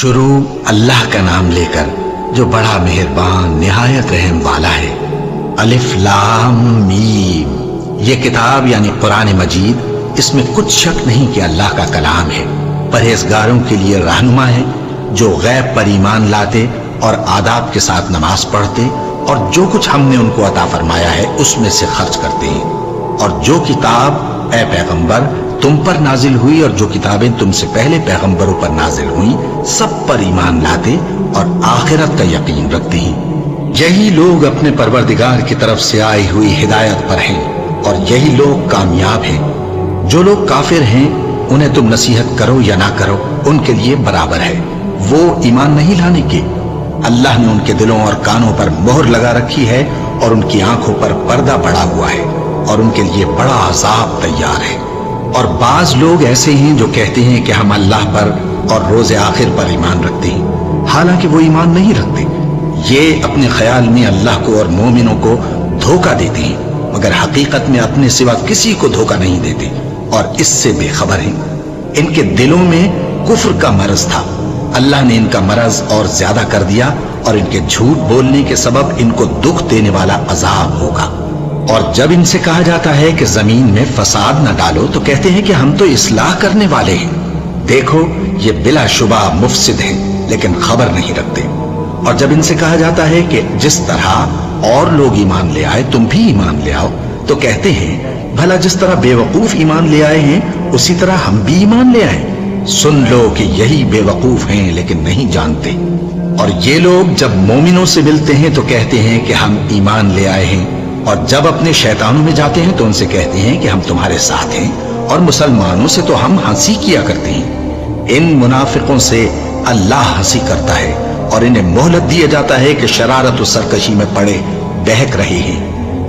شروع اللہ کا نام لے کر جو بڑا مہربان نہایت رحم والا ہے۔ الف لام میم، یہ کتاب یعنی قرآن مجید، اس میں کچھ شک نہیں کہ اللہ کا کلام ہے، پرہیزگاروں کے لیے رہنما ہے، جو غیب پر ایمان لاتے اور آداب کے ساتھ نماز پڑھتے اور جو کچھ ہم نے ان کو عطا فرمایا ہے اس میں سے خرچ کرتے ہیں، اور جو کتاب اے پیغمبر تم پر نازل ہوئی اور جو کتابیں تم سے پہلے پیغمبروں پر نازل ہوئیں سب پر ایمان لاتے اور آخرت کا یقین رکھتے ہیں۔ یہی لوگ اپنے پروردگار کی طرف سے آئی ہوئی ہدایت پر ہیں اور یہی لوگ کامیاب ہیں۔ جو لوگ کافر ہیں انہیں تم نصیحت کرو یا نہ کرو ان کے لیے برابر ہے، وہ ایمان نہیں لانے کے۔ اللہ نے ان کے دلوں اور کانوں پر مہر لگا رکھی ہے اور ان کی آنکھوں پر پردہ پڑا ہوا ہے اور ان کے لیے بڑا عذاب تیار ہے۔ اور بعض لوگ ایسے ہیں جو کہتے ہیں کہ ہم اللہ پر اور روز آخر پر ایمان رکھتے ہیں، حالانکہ وہ ایمان نہیں رکھتے۔ یہ اپنے خیال میں اللہ کو اور مومنوں کو دھوکہ دیتے ہیں، مگر حقیقت میں اپنے سوا کسی کو دھوکہ نہیں دیتے اور اس سے بے خبر ہیں۔ ان کے دلوں میں کفر کا مرض تھا، اللہ نے ان کا مرض اور زیادہ کر دیا اور ان کے جھوٹ بولنے کے سبب ان کو دکھ دینے والا عذاب ہوگا۔ اور جب ان سے کہا جاتا ہے کہ زمین میں فساد نہ ڈالو تو کہتے ہیں کہ ہم تو اصلاح کرنے والے ہیں۔ دیکھو یہ بلا شبہ مفسد ہیں لیکن خبر نہیں رکھتے۔ اور جب ان سے کہا جاتا ہے کہ جس طرح اور لوگ ایمان لے آئے تم بھی ایمان لے آؤ تو کہتے ہیں بھلا جس طرح بے وقوف ایمان لے آئے ہیں اسی طرح ہم بھی ایمان لے آئیں۔ سن لو کہ یہی بے وقوف ہیں لیکن نہیں جانتے۔ اور یہ لوگ جب مومنوں سے ملتے ہیں تو کہتے ہیں کہ ہم ایمان لے آئے ہیں، اور جب اپنے شیطانوں میں جاتے ہیں تو ان سے کہتے ہیں کہ ہم تمہارے ساتھ ہیں، اور مسلمانوں سے تو ہم ہنسی کیا کرتے ہیں۔ ان منافقوں سے اللہ ہنسی کرتا ہے اور انہیں مہلت دیا جاتا ہے کہ شرارت و سرکشی میں پڑے بہک رہے ہیں۔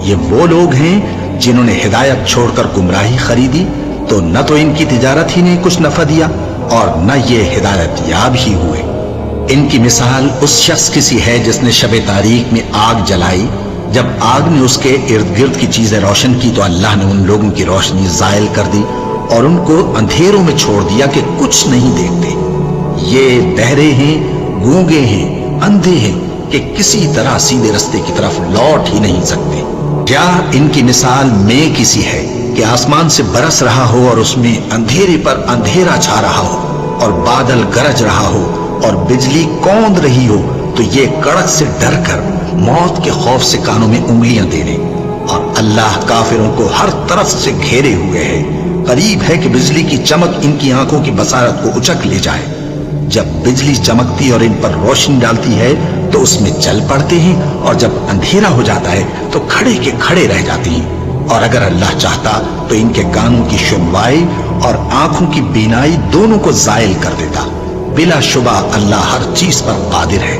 یہ وہ لوگ ہیں جنہوں نے ہدایت چھوڑ کر گمراہی خریدی، تو نہ تو ان کی تجارت ہی نے کچھ نفع دیا اور نہ یہ ہدایت یاب ہی ہوئے۔ ان کی مثال اس شخص کی سی ہے جس نے شب تاریک میں آگ جلائی، جب آگ نے اس کے ارد گرد کی چیزیں روشن کی تو اللہ نے ان لوگوں کی روشنی زائل کر دی اور ان کو اندھیروں میں چھوڑ دیا کہ کچھ نہیں دیکھتے۔ یہ بہرے ہیں، گونگے ہیں، اندھے ہیں کہ کسی طرح سیدھے رستے کی طرف لوٹ ہی نہیں سکتے۔ کیا ان کی مثال میں کسی ہے کہ آسمان سے برس رہا ہو اور اس میں اندھیرے پر اندھیرا چھا رہا ہو اور بادل گرج رہا ہو اور بجلی کوند رہی ہو تو یہ کڑک سے ڈر کر موت کے خوف سے کانوں میں انگلیاں دے لے۔ اور اللہ کافروں کو ہر طرف سے گھیرے ہوئے ہے، قریب ہے کہ بجلی کی چمک ان کی آنکھوں کی بصارت کو اچک لے جائے۔ جب بجلی چمکتی اور ان پر روشنی ڈالتی ہے تو اس میں چل پڑتے ہیں، اور جب اندھیرا ہو جاتا ہے تو کھڑے کے کھڑے رہ جاتے ہیں۔ اور اگر اللہ چاہتا تو ان کے کانوں کی سنوائی اور آنکھوں کی بینائی دونوں کو زائل کر دیتا۔ بلا شبہ اللہ ہر چیز پر قادر ہے۔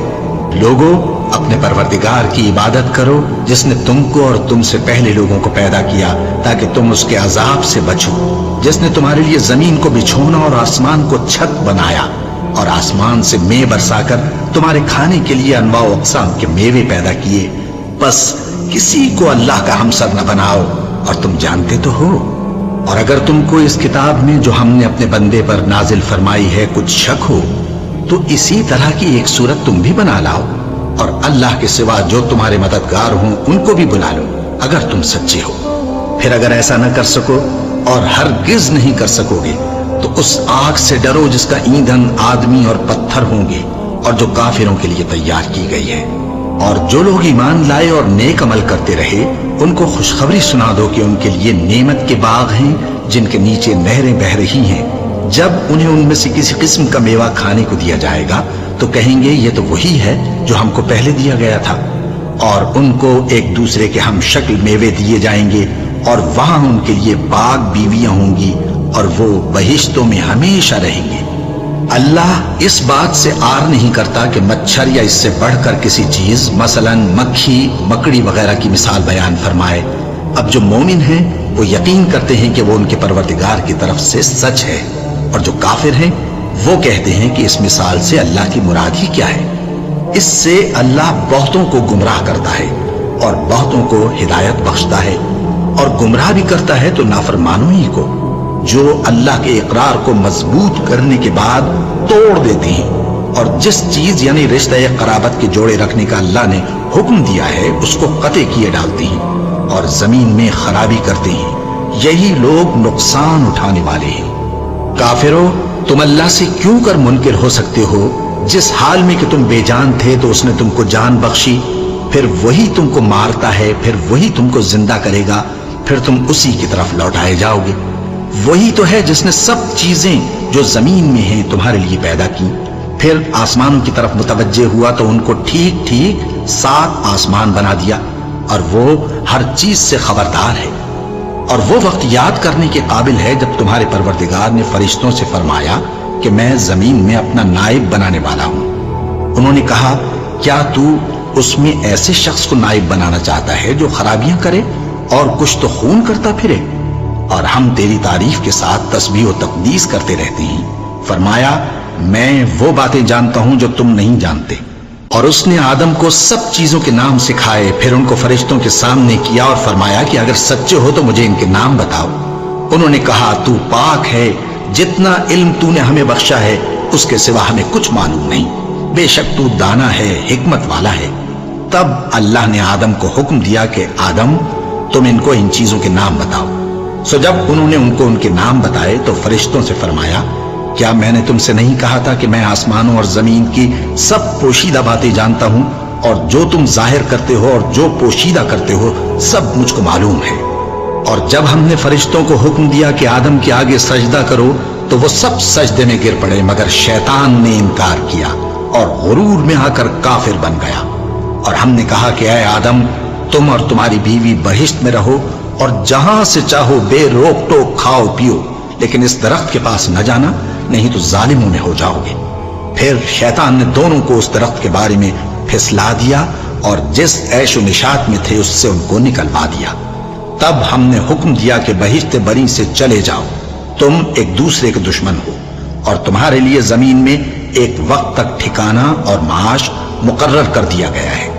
لوگوں اپنے پروردگار کی عبادت کرو جس نے تم کو اور تم سے پہلے لوگوں کو پیدا کیا تاکہ تم اس کے عذاب سے بچو، جس نے تمہارے لیے زمین کو بچھونا اور آسمان کو چھت بنایا اور آسمان سے مے برسا کر تمہارے کھانے کے لیے انواع و اقسام کے میوے پیدا کیے۔ بس کسی کو اللہ کا ہمسر نہ بناؤ اور تم جانتے تو ہو۔ اور اگر تم کو اس کتاب میں جو ہم نے اپنے بندے پر نازل فرمائی ہے کچھ شک ہو تو اسی طرح کی ایک صورت تم بھی بنا لاؤ، اور اللہ کے سوا جو تمہارے مددگار ہوں ان کو بھی بلا لو اگر تم سچے ہو۔ پھر اگر ایسا نہ کر سکو اور ہرگز نہیں کر سکو گے تو اس آگ سے ڈرو جس کا ایندھن آدمی اور پتھر ہوں گے اور جو کافروں کے لیے تیار کی گئی ہے۔ اور جو لوگ ایمان لائے اور نیک عمل کرتے رہے ان کو خوشخبری سنا دو کہ ان کے لیے نعمت کے باغ ہیں جن کے نیچے نہریں بہہ رہی ہیں۔ جب انہیں ان میں سے کسی قسم کا میوہ کھانے کو دیا جائے گا تو کہیں گے یہ تو وہی ہے جو ہم کو پہلے دیا گیا تھا، اور ان کو ایک دوسرے کے ہم شکل میوے دیے جائیں گے اور وہاں ان کے لیے باغ بیویاں ہوں گی اور وہ بہشتوں میں ہمیشہ رہیں گے۔ اللہ اس بات سے آر نہیں کرتا کہ مچھر یا اس سے بڑھ کر کسی چیز مثلا مکھی مکڑی وغیرہ کی مثال بیان فرمائے۔ اب جو مومن ہیں وہ یقین کرتے ہیں کہ وہ ان کے پروردگار کی طرف سے سچ ہے، اور جو کافر ہیں وہ کہتے ہیں کہ اس مثال سے اللہ کی مراد ہی کیا ہے۔ اس سے اللہ بہتوں کو گمراہ کرتا ہے اور بہتوں کو ہدایت بخشتا ہے، اور گمراہ بھی کرتا ہے تو نافرمانوں ہی کو، جو اللہ کے اقرار کو مضبوط کرنے کے بعد توڑ دیتے ہیں اور جس چیز یعنی رشتہ قرابت کے جوڑے رکھنے کا اللہ نے حکم دیا ہے اس کو قطع کیے ڈالتے ہیں اور زمین میں خرابی کرتے ہیں، یہی لوگ نقصان اٹھانے والے ہیں۔ کافرو، تم اللہ سے کیوں کر منکر ہو سکتے ہو؟ جس حال میں کہ تم بے جان تھے تو اس نے تم کو جان بخشی، پھر وہی تم کو مارتا ہے، پھر وہی تم کو زندہ کرے گا، پھر تم اسی کی طرف لوٹائے جاؤ گے۔ وہی تو ہے جس نے سب چیزیں جو زمین میں ہیں تمہارے لیے پیدا کی، پھر آسمانوں کی طرف متوجہ ہوا تو ان کو ٹھیک ٹھیک 7 آسمان بنا دیا، اور وہ ہر چیز سے خبردار ہے۔ اور وہ وقت یاد کرنے کے قابل ہے جب تمہارے پروردگار نے فرشتوں سے فرمایا کہ میں زمین میں اپنا نائب بنانے والا ہوں۔ انہوں نے کہا، کیا تو اس میں ایسے شخص کو نائب بنانا چاہتا ہے جو خرابیاں کرے اور کچھ تو خون کرتا پھرے؟ اور ہم تیری تعریف کے ساتھ تسبیح و تقدیس کرتے رہتے ہیں۔ فرمایا، میں وہ باتیں جانتا ہوں جو تم نہیں جانتے۔ اور اس نے آدم کو سب چیزوں کے نام سکھائے، پھر ان کو فرشتوں کے سامنے کیا اور فرمایا کہ اگر سچے ہو تو مجھے ان کے نام بتاؤ۔ انہوں نے کہا، تو پاک ہے، جتنا علم تو نے ہمیں بخشا ہے اس کے سوا ہمیں کچھ معلوم نہیں، بے شک تو دانا ہے، حکمت والا ہے۔ تب اللہ نے آدم کو حکم دیا کہ آدم، تم ان کو ان چیزوں کے نام بتاؤ۔ سو جب انہوں نے ان کو ان کے نام بتائے تو فرشتوں سے فرمایا، کیا میں نے تم سے نہیں کہا تھا کہ میں آسمانوں اور زمین کی سب پوشیدہ باتیں جانتا ہوں، اور جو تم ظاہر کرتے ہو اور جو پوشیدہ کرتے ہو سب مجھ کو معلوم ہے۔ اور جب ہم نے فرشتوں کو حکم دیا کہ آدم کے آگے سجدہ کرو تو وہ سب سجدے میں گر پڑے، مگر شیطان نے انکار کیا اور غرور میں آ کر کافر بن گیا۔ اور ہم نے کہا کہ اے آدم، تم اور تمہاری بیوی بہشت میں رہو اور جہاں سے چاہو بے روک ٹوک کھاؤ پیو، لیکن اس درخت کے پاس نہ جانا، نہیں تو ظالموں میں ہو جاؤ گے۔ پھر شیطان نے دونوں کو اس درخت کے بارے میں پھسلا دیا اور جس عیش و نشاط میں تھے اس سے ان کو نکلوا دیا۔ تب ہم نے حکم دیا کہ بہشت بری سے چلے جاؤ، تم ایک دوسرے کے دشمن ہو، اور تمہارے لیے زمین میں ایک وقت تک ٹھکانہ اور معاش مقرر کر دیا گیا ہے۔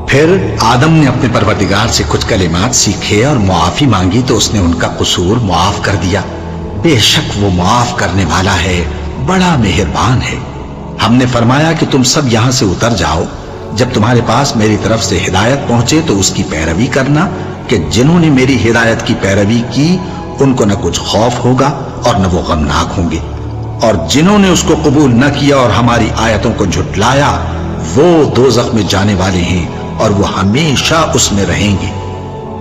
پھر آدم نے اپنے پروردگار سے کچھ کلمات سیکھے اور معافی مانگی تو اس نے ان کا قصور معاف کر دیا۔ بے شک وہ معاف کرنے والا ہے، بڑا مہربان ہے۔ ہم نے فرمایا کہ تم سب یہاں سے اتر جاؤ، جب تمہارے پاس میری طرف سے ہدایت پہنچے تو اس کی پیروی کرنا، کہ جنہوں نے میری ہدایت کی پیروی کی ان کو نہ کچھ خوف ہوگا اور نہ وہ غمناک ہوں گے، اور جنہوں نے اس کو قبول نہ کیا اور ہماری آیتوں کو جھٹلایا وہ دوزخ میں جانے والے ہیں اور وہ ہمیشہ اس میں رہیں گے۔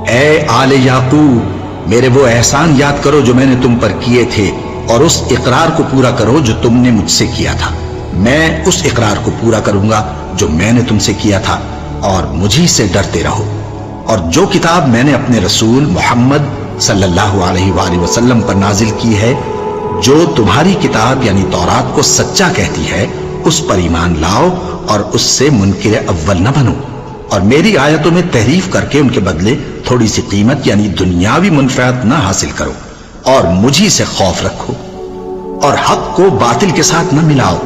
اے آل یعقوب، میرے وہ احسان یاد کرو جو میں نے تم پر کیے تھے، اور اس اقرار کو پورا کرو جو تم نے مجھ سے کیا تھا۔ میں اس اقرار کو پورا کروں گا جو میں نے تم سے کیا تھا، اور مجھی سے ڈرتے رہو۔ اور جو کتاب میں نے اپنے رسول محمد صلی اللہ علیہ وآلہ وسلم پر نازل کی ہے، جو تمہاری کتاب یعنی تورات کو سچا کہتی ہے، اس پر ایمان لاؤ اور اس سے منکر اول نہ بنو، اور میری آیتوں میں تحریف کر کے ان کے بدلے تھوڑی سی قیمت یعنی دنیاوی منفعت نہ حاصل کرو، اور مجھی سے خوف رکھو، اور حق کو باطل کے ساتھ نہ ملاؤ،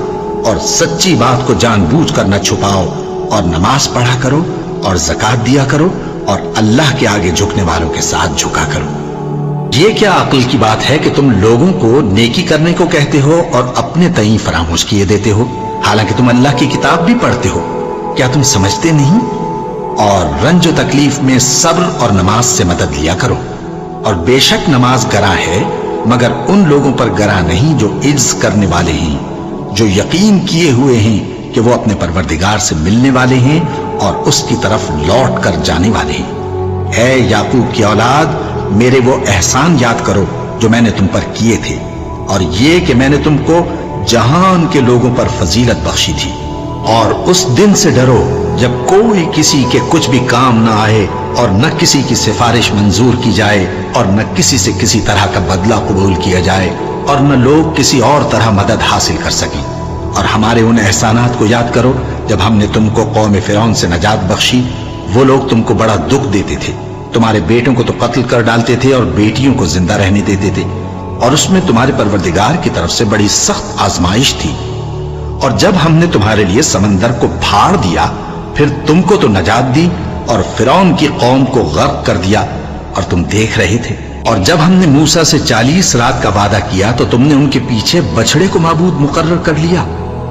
اور سچی بات کو جان بوجھ کر نہ چھپاؤ، اور نماز پڑھا کرو اور زکوٰۃ دیا کرو، اور اللہ کے آگے جھکنے والوں کے ساتھ جھکا کرو۔ یہ کیا عقل کی بات ہے کہ تم لوگوں کو نیکی کرنے کو کہتے ہو اور اپنے تئیں فراموش کیے دیتے ہو، حالانکہ تم اللہ کی کتاب بھی پڑھتے ہو؟ کیا تم سمجھتے نہیں؟ اور رنج و تکلیف میں صبر اور نماز سے مدد لیا کرو، اور بے شک نماز گراں ہے، مگر ان لوگوں پر گراں نہیں جو عجز کرنے والے ہیں، جو یقین کیے ہوئے ہیں کہ وہ اپنے پروردگار سے ملنے والے ہیں اور اس کی طرف لوٹ کر جانے والے ہیں۔ اے یعقوب کی اولاد، میرے وہ احسان یاد کرو جو میں نے تم پر کیے تھے، اور یہ کہ میں نے تم کو جہان کے لوگوں پر فضیلت بخشی تھی، اور اس دن سے ڈرو جب کوئی کسی کے کچھ بھی کام نہ آئے، اور نہ کسی کی سفارش منظور کی جائے، اور نہ کسی سے کسی طرح کا بدلہ قبول کیا جائے، اور نہ لوگ کسی اور طرح مدد حاصل کر سکیں۔ اور ہمارے ان احسانات کو یاد کرو جب ہم نے تم کو قوم فرعون سے نجات بخشی۔ وہ لوگ تم کو بڑا دکھ دیتے تھے، تمہارے بیٹوں کو تو قتل کر ڈالتے تھے اور بیٹیوں کو زندہ رہنے دیتے تھے، اور اس میں تمہارے پروردگار کی طرف سے بڑی سخت آزمائش تھی۔ اور جب ہم نے تمہارے لیے سمندر کو پھاڑ دیا، پھر تم کو تو نجات دی اور فرعون کی قوم کو غرق کر دیا، اور تم دیکھ رہے تھے۔ اور جب ہم نے موسیٰ سے 40 رات کا وعدہ کیا تو تم نے ان کے پیچھے بچڑے کو معبود مقرر کر لیا،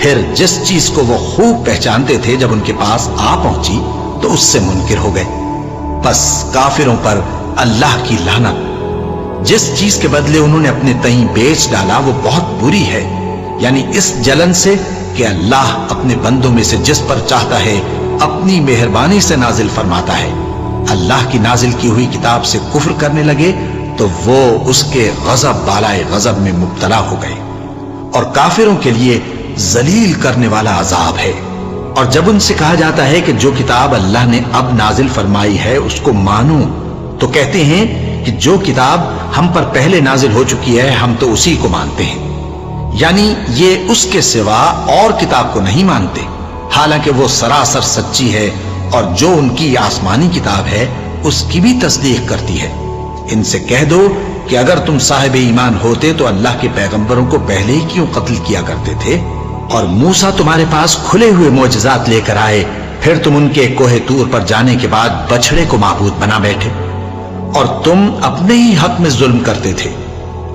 پھر جس چیز کو وہ خوب پہچانتے تھے جب ان کے پاس آ پہنچی تو اس سے منکر ہو گئے۔ بس کافروں پر اللہ کی لعنت۔ جس چیز کے بدلے انہوں نے اپنے تئیں بیچ ڈالا وہ بہت بری ہے، یعنی اس جلن سے کہ اللہ اپنے بندوں میں سے جس پر چاہتا ہے اپنی مہربانی سے نازل فرماتا ہے۔ اللہ کی نازل کی ہوئی کتاب سے کفر کرنے لگے تو وہ اس کے غضب بالائے غضب میں مبتلا ہو گئے، اور کافروں کے لیے ذلیل کرنے والا عذاب ہے۔ اور جب ان سے کہا جاتا ہے کہ جو کتاب اللہ نے اب نازل فرمائی ہے اس کو مانو، تو کہتے ہیں کہ جو کتاب ہم پر پہلے نازل ہو چکی ہے ہم تو اسی کو مانتے ہیں، یعنی یہ اس کے سوا اور کتاب کو نہیں مانتے، حالانکہ وہ سراسر سچی ہے، اور جو ان کی آسمانی کتاب ہے اس کی بھی تصدیق کرتی ہے۔ ان سے کہہ دو کہ اگر تم صاحب ایمان ہوتے تو اللہ کے پیغمبروں کو پہلے ہی کیوں قتل کیا کرتے تھے؟ اور موسیٰ تمہارے پاس کھلے ہوئے معجزات لے کر آئے، پھر تم ان کے کوہ طور پر جانے کے بعد بچڑے کو معبود بنا بیٹھے، اور تم اپنے ہی حق میں ظلم کرتے تھے۔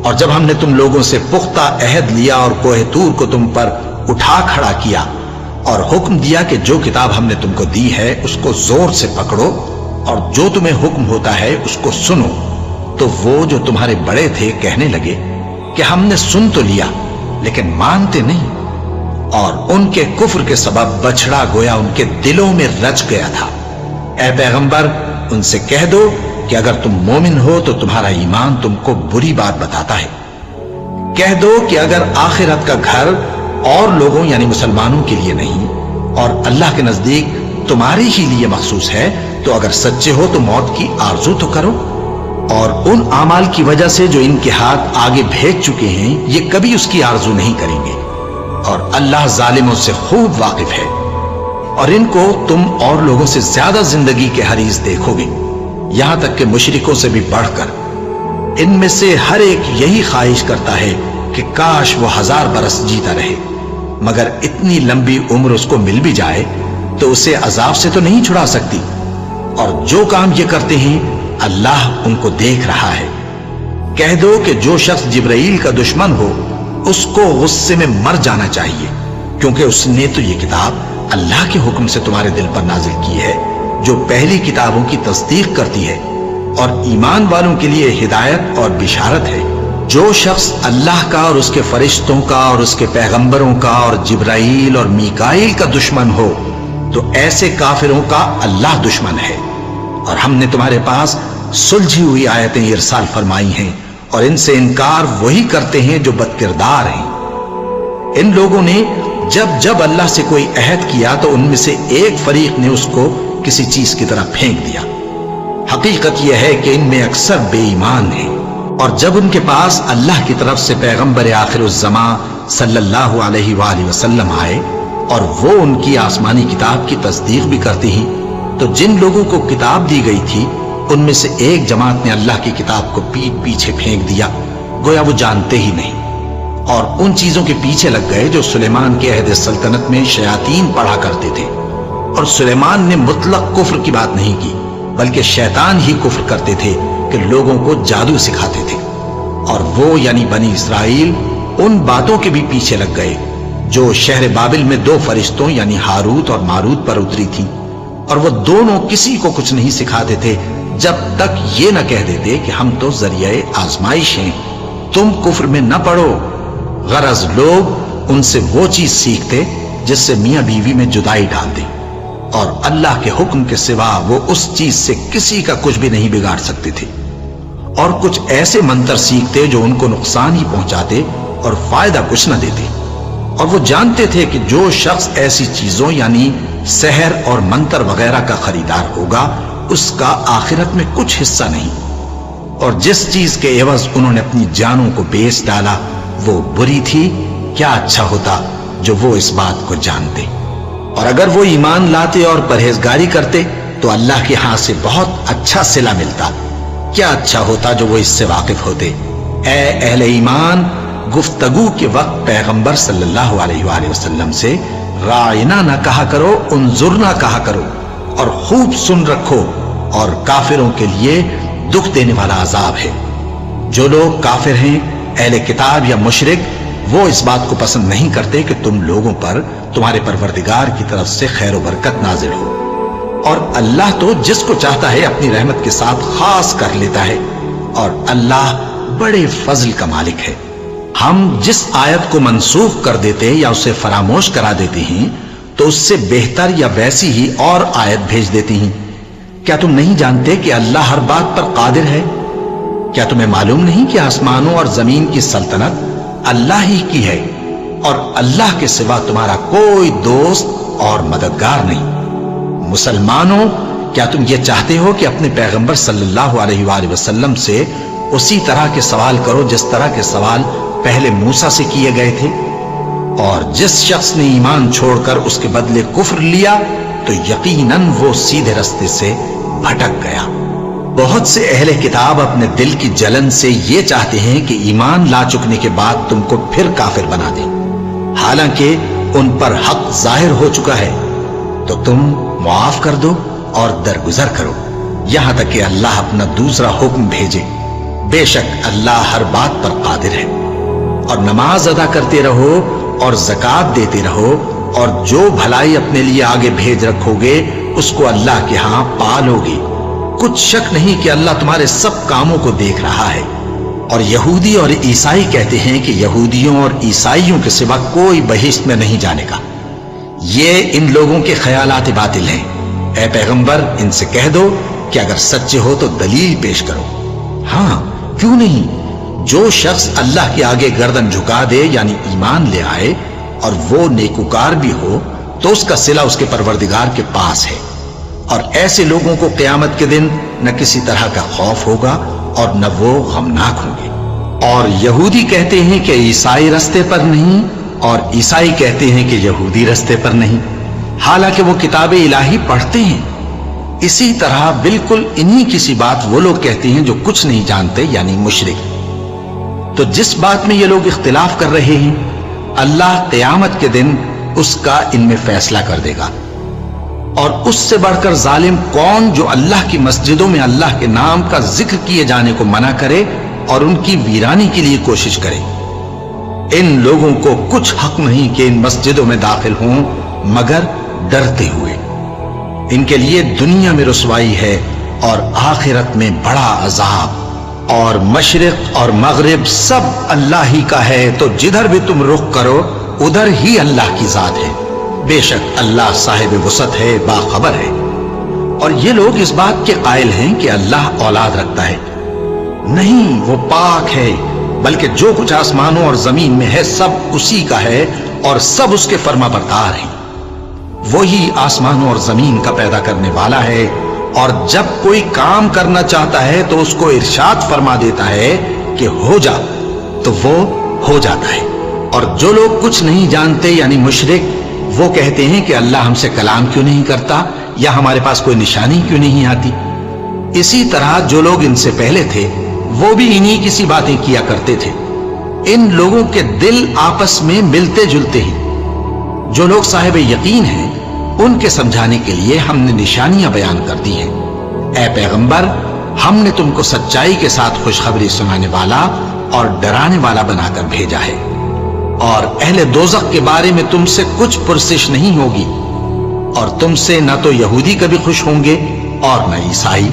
اور جب ہم نے تم لوگوں سے پختہ عہد لیا اور کوہ طور کو تم پر اٹھا کھڑا کیا اور حکم دیا کہ جو کتاب ہم نے تم کو دی ہے اس کو زور سے پکڑو اور جو تمہیں حکم ہوتا ہے اس کو سنو، تو وہ جو تمہارے بڑے تھے کہنے لگے کہ ہم نے سن تو لیا لیکن مانتے نہیں، اور ان کے کفر کے سبب بچڑا گویا ان کے دلوں میں رچ گیا تھا۔ اے پیغمبر ان سے کہہ دو کہ اگر تم مومن ہو تو تمہارا ایمان تم کو بری بات بتاتا ہے۔ کہہ دو کہ اگر آخرت کا گھر اور لوگوں یعنی مسلمانوں کے لیے نہیں اور اللہ کے نزدیک تمہاری ہی لیے مخصوص ہے تو اگر سچے ہو تو موت کی آرزو تو کرو، اور ان اعمال کی وجہ سے جو ان کے ہاتھ آگے بھیج چکے ہیں یہ کبھی اس کی آرزو نہیں کریں گے، اور اللہ ظالموں سے خوب واقف ہے۔ اور ان کو تم اور لوگوں سے زیادہ زندگی کے حریص دیکھو گے، یہاں تک کہ مشرکوں سے بھی بڑھ کر۔ ان میں سے ہر ایک یہی خواہش کرتا ہے کہ کاش وہ 1000 برس جیتا رہے، مگر اتنی لمبی عمر اس کو مل بھی جائے تو اسے عذاب سے تو نہیں چھڑا سکتی، اور جو کام یہ کرتے ہیں اللہ ان کو دیکھ رہا ہے۔ کہہ دو کہ جو شخص جبرائیل کا دشمن ہو اس کو غصے میں مر جانا چاہیے، کیونکہ اس نے تو یہ کتاب اللہ کے حکم سے تمہارے دل پر نازل کی ہے جو پہلی کتابوں کی تصدیق کرتی ہے، اور ایمان والوں کے لیے ہدایت اور بشارت ہے۔ جو شخص اللہ کا اور اس کے فرشتوں کا اور اس کے پیغمبروں کا اور جبرائیل اور میکائیل کا دشمن ہو تو ایسے کافروں کا اللہ دشمن ہے۔ اور ہم نے تمہارے پاس سلجھی ہوئی آیتیں ارسال فرمائی ہیں، اور ان سے انکار وہی کرتے ہیں جو بد کردار ہیں۔ ان لوگوں نے جب جب اللہ سے کوئی عہد کیا تو ان میں سے ایک فریق نے اس کو کسی چیز کی طرح پھینک دیا۔ حقیقت یہ ہے کہ ان میں اکثر بے ایمان ہیں، اور جب ان کے پاس اللہ کی طرف سے پیغمبر آخر الزماں صلی اللہ علیہ وآلہ وسلم آئے اور وہ ان کی آسمانی کتاب کی تصدیق بھی کرتے ہیں، تو جن لوگوں کو کتاب دی گئی تھی ان میں سے ایک جماعت نے اللہ کی کتاب کو پیٹ پیچھے پھینک دیا، گویا وہ جانتے ہی نہیں، اور ان چیزوں کے پیچھے لگ گئے جو سلیمان کے عہد سلطنت میں شیاطین پڑھا کرتے تھے۔ اور سلیمان نے مطلق کفر کی بات نہیں کی، بلکہ شیطان ہی کفر کرتے تھے کہ لوگوں کو جادو سکھاتے تھے، اور وہ یعنی بنی اسرائیل ان باتوں کے بھی پیچھے لگ گئے جو شہر بابل میں 2 فرشتوں یعنی ہاروت اور ماروت پر اتری تھی، اور وہ دونوں کسی کو کچھ نہیں سکھاتے تھے جب تک یہ نہ کہہ دیتے کہ ہم تو ذریعہ آزمائش ہیں، تم کفر میں نہ پڑو۔ غرض لوگ ان سے وہ چیز سیکھتے جس سے میاں بیوی میں جدائی ڈال دے، اور اللہ کے حکم کے سوا وہ اس چیز سے کسی کا کچھ بھی نہیں بگاڑ سکتے تھے، اور کچھ ایسے منتر سیکھتے جو ان کو نقصان ہی پہنچاتے اور فائدہ کچھ نہ دیتے، اور وہ جانتے تھے کہ جو شخص ایسی چیزوں یعنی سحر اور منتر وغیرہ کا خریدار ہوگا اس کا آخرت میں کچھ حصہ نہیں، اور جس چیز کے عوض انہوں نے اپنی جانوں کو بیچ ڈالا وہ بری تھی۔ کیا اچھا ہوتا جو وہ اس بات کو جانتے، اور اگر وہ ایمان لاتے اور پرہیزگاری کرتے تو اللہ کے ہاں سے بہت اچھا صلہ ملتا۔ کیا اچھا ہوتا جو وہ اس سے واقف ہوتے۔ اے اہل ایمان، گفتگو کے وقت پیغمبر صلی اللہ علیہ وآلہ وسلم سے رائنا نہ کہا کرو، انظرنا کہا کرو، اور خوب سن رکھو، اور کافروں کے لیے دکھ دینے والا عذاب ہے۔ جو لوگ کافر ہیں، اہل کتاب یا مشرک، وہ اس بات کو پسند نہیں کرتے کہ تم لوگوں پر تمہارے پروردگار کی طرف سے خیر و برکت نازل ہو، اور اللہ تو جس کو چاہتا ہے اپنی رحمت کے ساتھ خاص کر لیتا ہے، اور اللہ بڑے فضل کا مالک ہے۔ ہم جس آیت کو منسوخ کر دیتے یا اسے فراموش کرا دیتے ہیں تو اس سے بہتر یا ویسی ہی اور آیت بھیج دیتی ہیں۔ کیا تم نہیں جانتے کہ اللہ ہر بات پر قادر ہے؟ کیا تمہیں معلوم نہیں کہ آسمانوں اور زمین کی سلطنت اللہ ہی کی ہے، اور اللہ کے سوا تمہارا کوئی دوست اور مددگار نہیں؟ مسلمانوں، کیا تم یہ چاہتے ہو کہ اپنے پیغمبر صلی اللہ علیہ وآلہ وسلم سے اسی طرح کے سوال کرو جس طرح کے سوال پہلے موسیٰ سے کیے گئے تھے؟ اور جس شخص نے ایمان چھوڑ کر اس کے بدلے کفر لیا تو یقیناً وہ سیدھے رستے سے بھٹک گیا۔ بہت سے اہل کتاب اپنے دل کی جلن سے یہ چاہتے ہیں کہ ایمان لا چکنے کے بعد تم کو پھر کافر بنا دیں، حالانکہ ان پر حق ظاہر ہو چکا ہے۔ تو تم معاف کر دو اور درگزر کرو یہاں تک کہ اللہ اپنا دوسرا حکم بھیجے۔ بے شک اللہ ہر بات پر قادر ہے۔ اور نماز ادا کرتے رہو اور زکوٰۃ دیتے رہو، اور جو بھلائی اپنے لیے آگے بھیج رکھو گے اس کو اللہ کے ہاں پالو گے۔ کچھ شک نہیں کہ اللہ تمہارے سب کاموں کو دیکھ رہا ہے۔ اور یہودی اور عیسائی کہتے ہیں کہ یہودیوں اور عیسائیوں کے سوا کوئی بہشت میں نہیں جانے کا۔ یہ ان لوگوں کے خیالات باطل ہیں۔ اے پیغمبر، ان سے کہہ دو کہ اگر سچے ہو تو دلیل پیش کرو۔ ہاں، کیوں نہیں؟ جو شخص اللہ کے آگے گردن جھکا دے یعنی ایمان لے آئے اور وہ نیکوکار بھی ہو تو اس کا صلہ اس کے پروردگار کے پاس ہے، اور ایسے لوگوں کو قیامت کے دن نہ کسی طرح کا خوف ہوگا اور نہ وہ غمناک ہوں گے۔ اور یہودی کہتے ہیں کہ عیسائی رستے پر نہیں، اور عیسائی کہتے ہیں کہ یہودی رستے پر نہیں، حالانکہ وہ کتاب الہی پڑھتے ہیں۔ اسی طرح بالکل انہی کسی بات وہ لوگ کہتے ہیں جو کچھ نہیں جانتے یعنی مشرک۔ تو جس بات میں یہ لوگ اختلاف کر رہے ہیں اللہ قیامت کے دن اس کا ان میں فیصلہ کر دے گا۔ اور اس سے بڑھ کر ظالم کون جو اللہ کی مسجدوں میں اللہ کے نام کا ذکر کیے جانے کو منع کرے اور ان کی ویرانی کے لیے کوشش کرے۔ ان لوگوں کو کچھ حق نہیں کہ ان مسجدوں میں داخل ہوں مگر ڈرتے ہوئے۔ ان کے لیے دنیا میں رسوائی ہے اور آخرت میں بڑا عذاب۔ اور مشرق اور مغرب سب اللہ ہی کا ہے، تو جدھر بھی تم رخ کرو ادھر ہی اللہ کی ذات ہے۔ بے شک اللہ صاحب وسعت ہے، باخبر ہے۔ اور یہ لوگ اس بات کے قائل ہیں کہ اللہ اولاد رکھتا ہے۔ نہیں، وہ پاک ہے، بلکہ جو کچھ آسمانوں اور زمین میں ہے سب اسی کا ہے اور سب اس کے فرما بردار ہیں۔ وہی آسمانوں اور زمین کا پیدا کرنے والا ہے، اور جب کوئی کام کرنا چاہتا ہے تو اس کو ارشاد فرما دیتا ہے کہ ہو جا، تو وہ ہو جاتا ہے۔ اور جو لوگ کچھ نہیں جانتے یعنی مشرک، وہ کہتے ہیں کہ اللہ ہم سے کلام کیوں نہیں کرتا یا ہمارے پاس کوئی نشانی کیوں نہیں آتی۔ اسی طرح جو لوگ ان سے پہلے تھے وہ بھی انہی کسی باتیں کیا کرتے تھے۔ ان لوگوں کے دل آپس میں ملتے جلتے ہیں۔ جو لوگ صاحب یقین ہیں ان کے سمجھانے کے لیے ہم نے نشانیاں بیان کر دی ہیں۔ اے پیغمبر، ہم نے تم کو سچائی کے ساتھ خوشخبری سنانے والا اور ڈرانے والا بنا کر بھیجا ہے، اور اہل دوزخ کے بارے میں تم سے کچھ پرسش نہیں ہوگی، اور تم سے نہ تو یہودی کبھی خوش ہوں گے اور نہ عیسائی،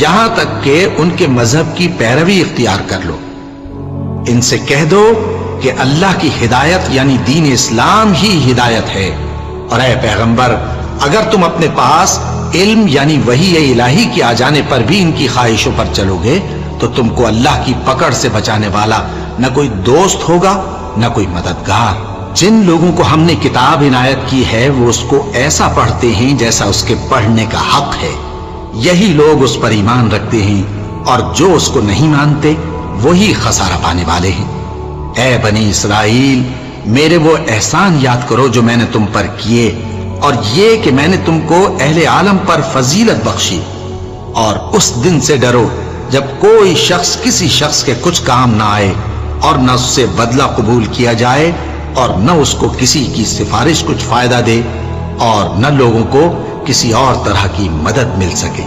یہاں تک کہ ان کے مذہب کی پیروی اختیار کر لو۔ ان سے کہہ دو کہ اللہ کی ہدایت یعنی دین اسلام ہی ہدایت ہے، اور اے پیغمبر، اگر تم اپنے پاس علم یعنی وحی الہی کے آ جانے پر بھی ان کی خواہشوں پر چلو گے تو تم کو اللہ کی پکڑ سے بچانے والا نہ کوئی دوست ہوگا نہ کوئی مددگار۔ جن لوگوں کو ہم نے کتاب عنایت کی ہے وہ اس کو ایسا پڑھتے ہیں جیسا اس کے پڑھنے کا حق ہے، یہی لوگ اس پر ایمان رکھتے ہیں، اور جو اس کو نہیں مانتے وہی خسارہ پانے والے ہیں۔ اے بنی اسرائیل، میرے وہ احسان یاد کرو جو میں نے تم پر کیے، اور یہ کہ میں نے تم کو اہل عالم پر فضیلت بخشی، اور اس دن سے ڈرو جب کوئی شخص کسی شخص کے کچھ کام نہ آئے اور نہ اس سے بدلہ قبول کیا جائے اور نہ اس کو کسی کی سفارش کچھ فائدہ دے اور نہ لوگوں کو کسی اور طرح کی مدد مل سکے۔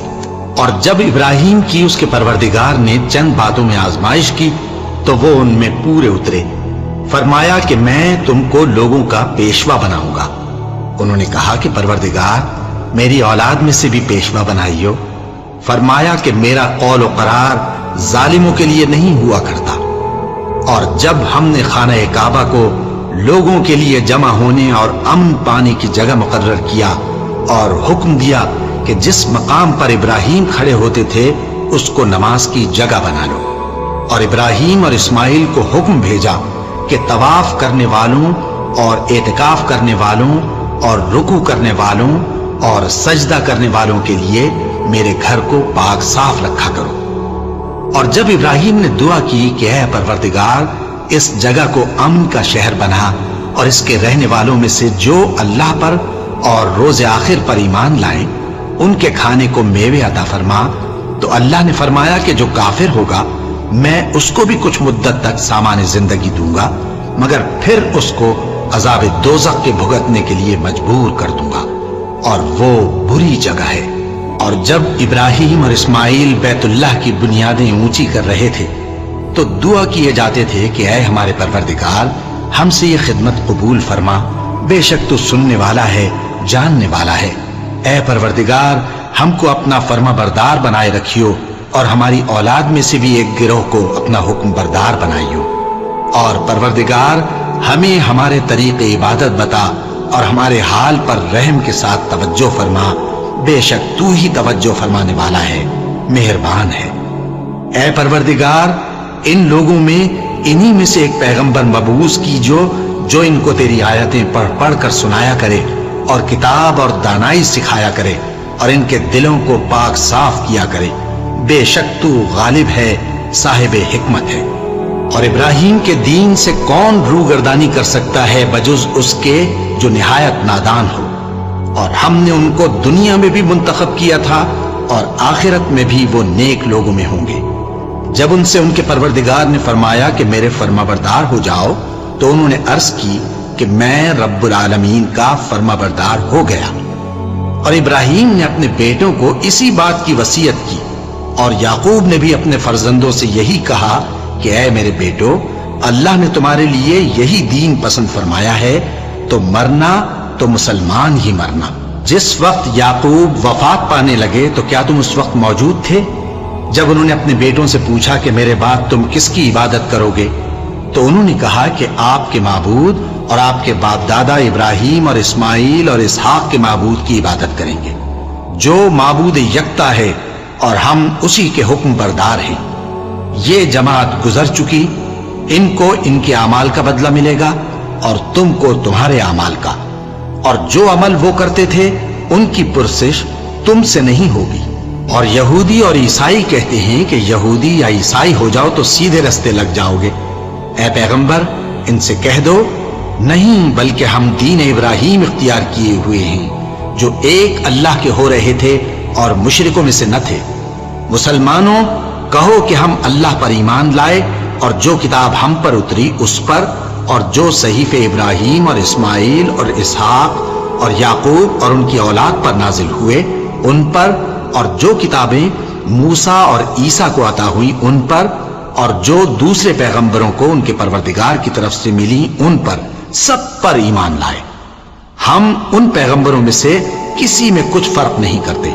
اور جب ابراہیم کی اس کے پروردگار نے چند باتوں میں آزمائش کی تو وہ ان میں پورے اترے۔ فرمایا کہ میں تم کو لوگوں کا پیشوا بناؤں گا۔ انہوں نے کہا کہ پروردگار میری اولاد میں سے بھی پیشوا بنائیو۔ فرمایا کہ میرا قول و قرار ظالموں کے لیے نہیں ہوا کرتا۔ اور جب ہم نے خانہ کعبہ کو لوگوں کے لیے جمع ہونے اور امن پانے کی جگہ مقرر کیا اور حکم دیا کہ جس مقام پر ابراہیم کھڑے ہوتے تھے اس کو نماز کی جگہ بنا لو، اور ابراہیم اور اسماعیل کو حکم بھیجا کہ طواف کرنے والوں اور اعتکاف کرنے والوں اور رکوع کرنے والوں اور سجدہ کرنے والوں کے لیے میرے گھر کو پاک صاف رکھا کرو۔ اور جب ابراہیم نے دعا کی کہ اے پروردگار اس جگہ کو امن کا شہر بنا اور اس کے رہنے والوں میں سے جو اللہ پر اور روز آخر پر ایمان لائیں ان کے کھانے کو میوے عطا فرما، تو اللہ نے فرمایا کہ جو کافر ہوگا میں اس کو بھی کچھ مدت تک سامان زندگی دوں گا، مگر پھر اس کو عذاب دوزخ کے بھگتنے کے لیے مجبور کر دوں گا، اور وہ بری جگہ ہے۔ اور جب ابراہیم اور اسماعیل بیت اللہ کی بنیادیں اونچی کر رہے تھے تو دعا کیے جاتے تھے کہ اے ہمارے پروردگار ہم سے یہ خدمت قبول فرما، بے شک تو سننے والا ہے، جاننے والا ہے۔ اے پروردگار ہم کو اپنا فرما بردار بنائے رکھیو، اور ہماری اولاد میں سے بھی ایک گروہ کو اپنا حکم بردار بنائیو۔ اور پروردگار ہمیں ہمارے طریق عبادت بتا اور ہمارے حال پر رحم کے ساتھ توجہ فرما، بے شک تو ہی توجہ فرمانے والا ہے، مہربان ہے۔ اے پروردگار ان لوگوں میں انہی میں سے ایک پیغمبر مبعوث کیجو جو ان کو تیری آیتیں پڑھ پڑھ کر سنایا کرے اور کتاب اور دانائی سکھایا کرے اور ان کے دلوں کو پاک صاف کیا کرے، بے شک تو غالب ہے، صاحب حکمت ہے۔ اور ابراہیم کے دین سے کون روگردانی کر سکتا ہے بجز اس کے جو نہایت نادان ہو؟ اور ہم نے ان کو دنیا میں بھی منتخب کیا تھا اور آخرت میں بھی وہ نیک لوگوں میں ہوں گے۔ جب ان سے ان کے پروردگار نے فرمایا کہ میرے فرما بردار ہو جاؤ تو انہوں نے عرض کی کہ میں رب العالمین کا فرما بردار ہو گیا۔ اور ابراہیم نے اپنے بیٹوں کو اسی بات کی وصیت کی، اور یعقوب نے بھی اپنے فرزندوں سے یہی کہا کہ اے میرے بیٹو، اللہ نے تمہارے لیے یہی دین پسند فرمایا ہے، تو مرنا تو مسلمان ہی مرنا۔ جس وقت یعقوب وفات پانے لگے تو کیا تم اس وقت موجود تھے؟ جب انہوں نے اپنے بیٹوں سے پوچھا کہ میرے بعد تم کس کی عبادت کرو گے، تو انہوں نے کہا کہ آپ کے معبود اور آپ کے باپ دادا ابراہیم اور اسماعیل اور اسحاق کے معبود کی عبادت کریں گے، جو معبود یکتا ہے اور ہم اسی کے حکم بردار ہیں۔ یہ جماعت گزر چکی، ان کو ان کے اعمال کا بدلہ ملے گا اور تم کو تمہارے اعمال کا، اور جو عمل وہ کرتے تھے ان کی پرسش تم سے نہیں ہوگی۔ اور یہودی اور عیسائی کہتے ہیں کہ یہودی یا عیسائی ہو جاؤ تو سیدھے رستے لگ جاؤ گے۔ اے پیغمبر ان سے کہہ دو نہیں، بلکہ ہم دین ابراہیم اختیار کیے ہوئے ہیں جو ایک اللہ کے ہو رہے تھے اور مشرکوں میں سے نہ تھے۔ مسلمانوں کہو کہ ہم اللہ پر ایمان لائے اور جو کتاب ہم پر اتری اس پر، اور جو صحیفے ابراہیم اور اسماعیل اور اسحاق اور یعقوب اور ان کی اولاد پر نازل ہوئے ان پر، اور جو کتابیں موسیٰ اور عیسیٰ کو عطا ہوئی ان پر، اور جو دوسرے پیغمبروں کو ان کے پروردگار کی طرف سے ملی ان پر، سب پر ایمان لائے۔ ہم ان پیغمبروں میں سے کسی میں کچھ فرق نہیں کرتے،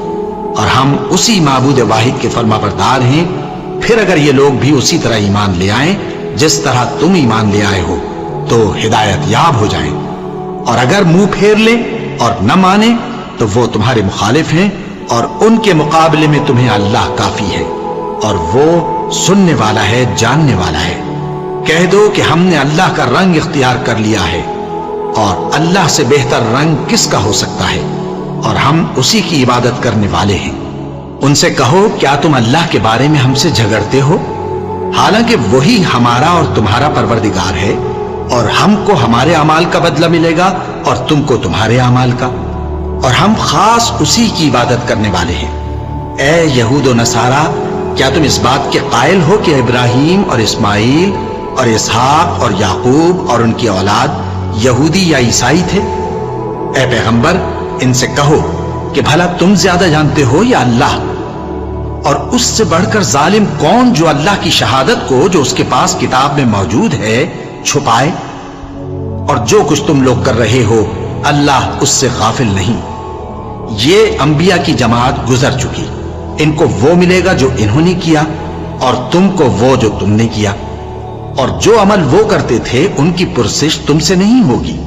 اور ہم اسی معبود واحد کے فرما بردار ہیں۔ پھر اگر یہ لوگ بھی اسی طرح ایمان لے آئیں جس طرح تم ایمان لے آئے ہو تو ہدایت یاب ہو جائیں، اور اگر منہ پھیر لیں اور نہ مانیں تو وہ تمہارے مخالف ہیں، اور ان کے مقابلے میں تمہیں اللہ کافی ہے، اور وہ سننے والا ہے، جاننے والا ہے۔ کہہ دو کہ ہم نے اللہ کا رنگ اختیار کر لیا ہے، اور اللہ سے بہتر رنگ کس کا ہو سکتا ہے، اور ہم اسی کی عبادت کرنے والے ہیں۔ ان سے کہو کیا تم اللہ کے بارے میں ہم سے جھگڑتے ہو، حالانکہ وہی ہمارا اور تمہارا پروردگار ہے، اور ہم کو ہمارے اعمال کا بدلہ ملے گا اور تم کو تمہارے اعمال کا، اور ہم خاص اسی کی عبادت کرنے والے ہیں۔ اے یہود و نصارہ، کیا تم اس بات کے قائل ہو کہ ابراہیم اور اسماعیل اور اسحاق اور یعقوب اور ان کی اولاد یہودی یا عیسائی تھے؟ اے پیغمبر ان سے کہو کہ بھلا تم زیادہ جانتے ہو یا اللہ؟ اور اس سے بڑھ کر ظالم کون جو اللہ کی شہادت کو جو اس کے پاس کتاب میں موجود ہے چھپائے؟ اور جو کچھ تم لوگ کر رہے ہو اللہ اس سے غافل نہیں۔ یہ انبیاء کی جماعت گزر چکی، ان کو وہ ملے گا جو انہوں نے کیا، اور تم کو وہ جو تم نے کیا، اور جو عمل وہ کرتے تھے ان کی پرسش تم سے نہیں ہوگی۔